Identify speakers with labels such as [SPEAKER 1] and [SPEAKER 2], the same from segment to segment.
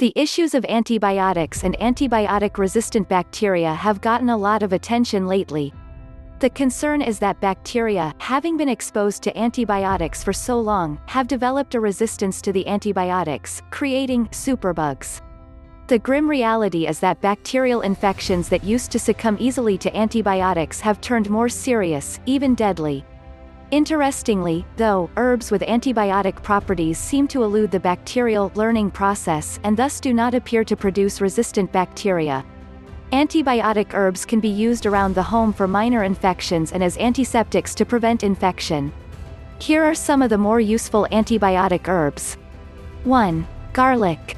[SPEAKER 1] The issues of antibiotics and antibiotic-resistant bacteria have gotten a lot of attention lately. The concern is that bacteria, having been exposed to antibiotics for so long, have developed a resistance to the antibiotics, creating superbugs. The grim reality is that bacterial infections that used to succumb easily to antibiotics have turned more serious, even deadly. Interestingly, though, herbs with antibiotic properties seem to elude the bacterial learning process and thus do not appear to produce resistant bacteria. Antibiotic herbs can be used around the home for minor infections and as antiseptics to prevent infection. Here are some of the more useful antibiotic herbs. 1. Garlic.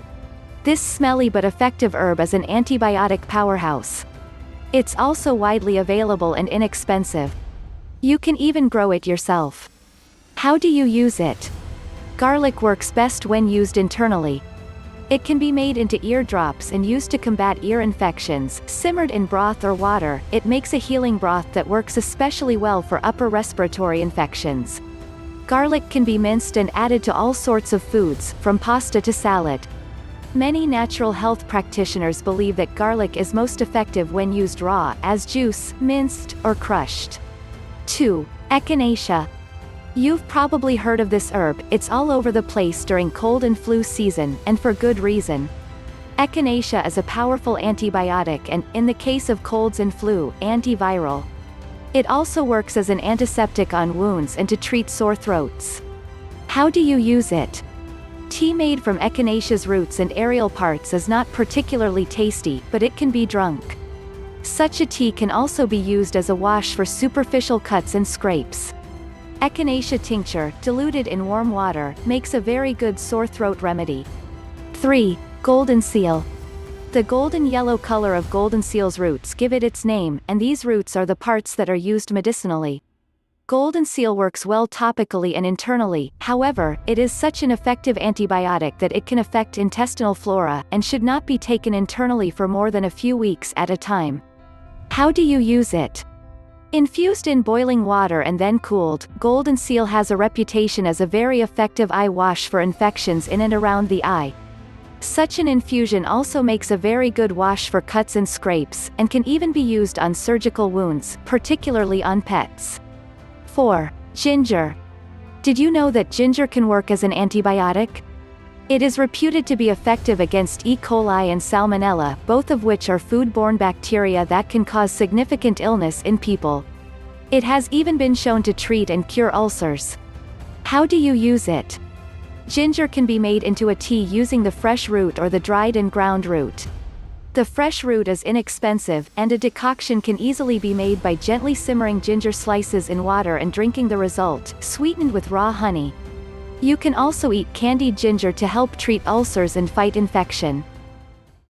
[SPEAKER 1] This smelly but effective herb is an antibiotic powerhouse. It's also widely available and inexpensive. You can even grow it yourself. How do you use it? Garlic works best when used internally. It can be made into ear drops and used to combat ear infections. Simmered in broth or water, it makes a healing broth that works especially well for upper respiratory infections. Garlic can be minced and added to all sorts of foods, from pasta to salad. Many natural health practitioners believe that garlic is most effective when used raw, as juice, minced, or crushed. 2. Echinacea. You've probably heard of this herb. It's all over the place during cold and flu season, and for good reason. Echinacea is a powerful antibiotic and, in the case of colds and flu, antiviral. It also works as an antiseptic on wounds and to treat sore throats. How do you use it? Tea made from echinacea's roots and aerial parts is not particularly tasty, but it can be drunk. Such a tea can also be used as a wash for superficial cuts and scrapes. Echinacea tincture, diluted in warm water, makes a very good sore throat remedy. 3. Golden seal. The golden yellow color of golden seal's roots give it its name, and these roots are the parts that are used medicinally. Golden seal works well topically and internally, however, it is such an effective antibiotic that it can affect intestinal flora, and should not be taken internally for more than a few weeks at a time. How do you use it? Infused in boiling water and then cooled, golden seal has a reputation as a very effective eye wash for infections in and around the eye. Such an infusion also makes a very good wash for cuts and scrapes, and can even be used on surgical wounds, particularly on pets. 4. Ginger. Did you know that ginger can work as an antibiotic? It is reputed to be effective against E. coli and salmonella, both of which are foodborne bacteria that can cause significant illness in people. It has even been shown to treat and cure ulcers. How do you use it? Ginger can be made into a tea using the fresh root or the dried and ground root. The fresh root is inexpensive, and a decoction can easily be made by gently simmering ginger slices in water and drinking the result, sweetened with raw honey. You can also eat candied ginger to help treat ulcers and fight infection.